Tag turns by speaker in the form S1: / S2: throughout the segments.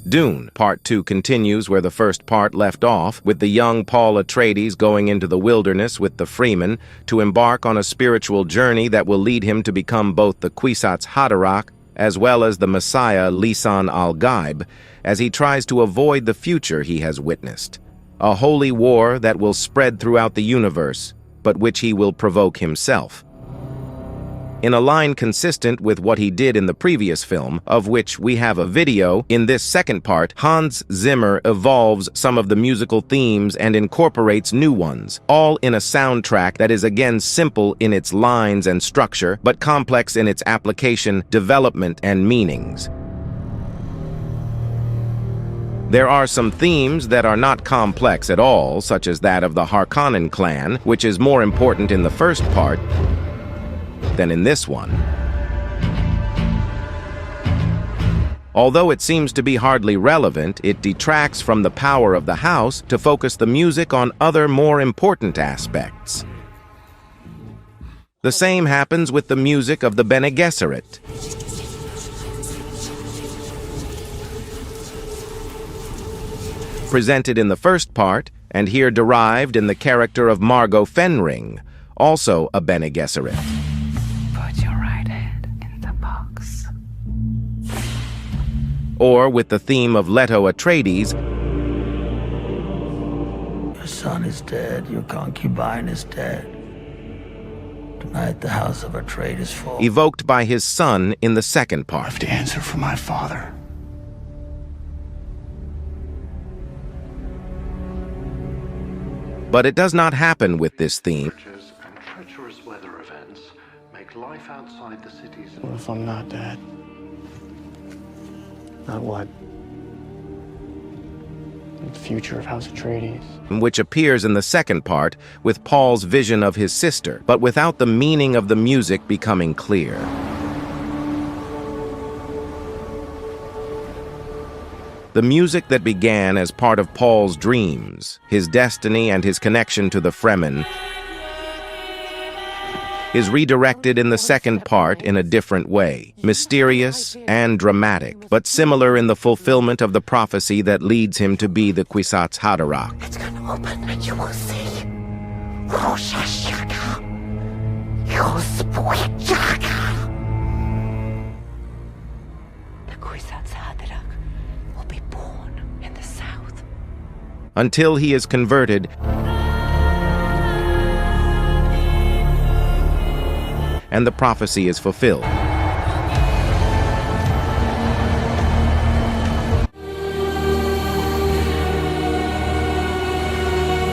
S1: Dune Part 2 continues where the first part left off, with the young Paul Atreides going into the wilderness with the Freeman to embark on a spiritual journey that will lead him to become both the Kwisatz Haderach as well as the Messiah Lisan al-Gaib, as he tries to avoid the future he has witnessed. A holy war that will spread throughout the universe, but which he will provoke himself. In a line consistent with what he did in the previous film, of which we have a video, in this second part, Hans Zimmer evolves some of the musical themes and incorporates new ones, all in a soundtrack that is again simple in its lines and structure, but complex in its application, development, and meanings. There are some themes that are not complex at all, such as that of the Harkonnen clan, which is more important in the first part than in this one. Although it seems to be hardly relevant, it detracts from the power of the house to focus the music on other more important aspects. The same happens with the music of the Bene Gesserit. Presented in the first part, and here derived in the character of Margot Fenring, also a Bene Gesserit. Or with the theme of Leto Atreides.
S2: Your son is dead, your concubine is dead. Tonight the house of Atreides is full.
S1: Evoked by his son in the second part.
S3: I have to answer for my father.
S1: But it does not happen with this theme.
S4: And treacherous weather events make life outside the cities.
S3: What if I'm not dead? Not what? The future of House Atreides.
S1: Which appears in the second part with Paul's vision of his sister, but without the meaning of the music becoming clear. The music that began as part of Paul's dreams, his destiny and his connection to the Fremen, is redirected in the second part in a different way, mysterious and dramatic, but similar in the fulfillment of the prophecy that leads him to be the Kwisatz Haderach.
S5: It's gonna open and you will see. Rosh Hashanah. The Kwisatz Haderach will be born in the south.
S1: Until he is converted, and the prophecy is fulfilled.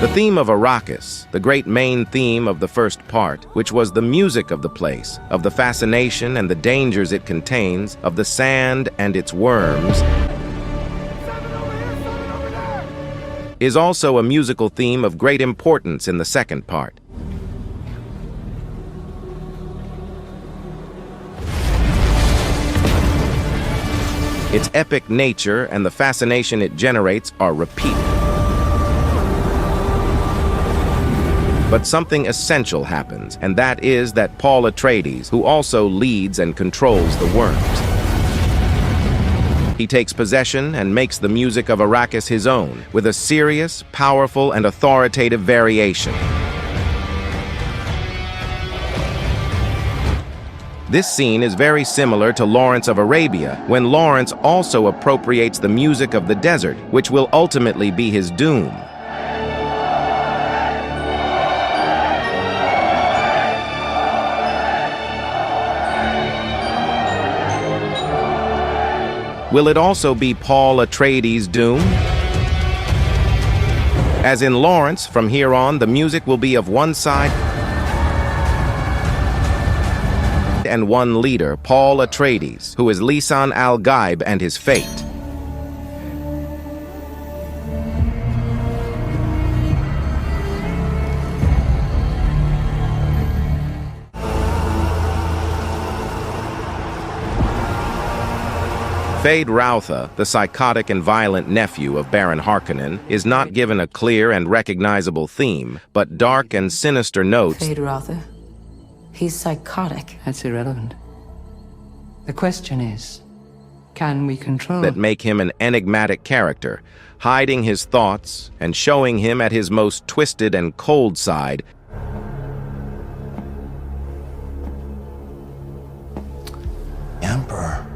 S1: The theme of Arrakis, the great main theme of the first part, which was the music of the place, of the fascination and the dangers it contains, of the sand and its worms, is also a musical theme of great importance in the second part. Its epic nature and the fascination it generates are repeated. But something essential happens, and that is that Paul Atreides, who also leads and controls the worms. He takes possession and makes the music of Arrakis his own, with a serious, powerful, and authoritative variation. This scene is very similar to Lawrence of Arabia, when Lawrence also appropriates the music of the desert, which will ultimately be his doom. Will it also be Paul Atreides' doom? As in Lawrence, from here on, the music will be of one side and one leader, Paul Atreides, who is Lisan al-Gaib and his fate. Feyd-Rautha, the psychotic and violent nephew of Baron Harkonnen, is not given a clear and recognizable theme, but dark and sinister notes.
S6: Feyd-Rautha? He's psychotic.
S7: That's irrelevant. The question is,
S6: can we control?
S1: that make him an enigmatic character, hiding his thoughts and showing him at his most twisted and cold side.
S2: Emperor.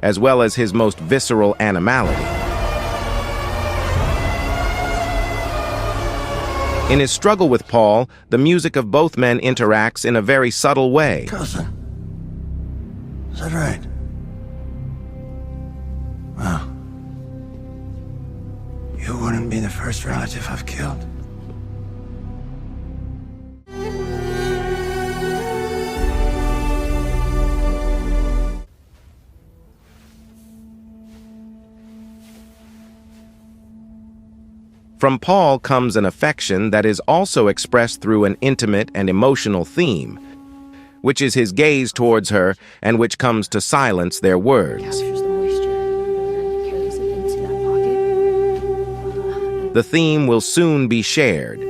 S1: As well as his most visceral animality. In his struggle with Paul, the music of both men interacts in a very subtle way.
S2: Cousin. Is that right? Well, you wouldn't be the first relative I've killed.
S1: From Paul comes an affection that is also expressed through an intimate and emotional theme, which is his gaze towards her and which comes to silence their words.
S7: Captures the moisture and carries it into that pocket.
S1: The theme will soon be shared.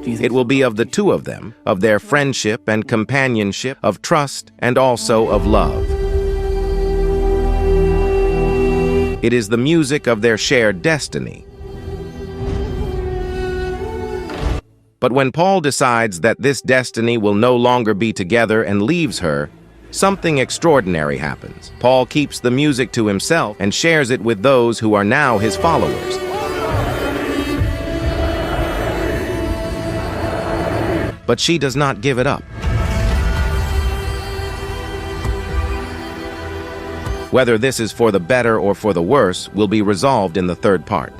S1: It will be of the two of them, of their friendship and companionship, of trust and also of love. It is the music of their shared destiny. But when Paul decides that this destiny will no longer be together and leaves her, something extraordinary happens. Paul keeps the music to himself and shares it with those who are now his followers. But she does not give it up. Whether this is for the better or for the worse will be resolved in the third part.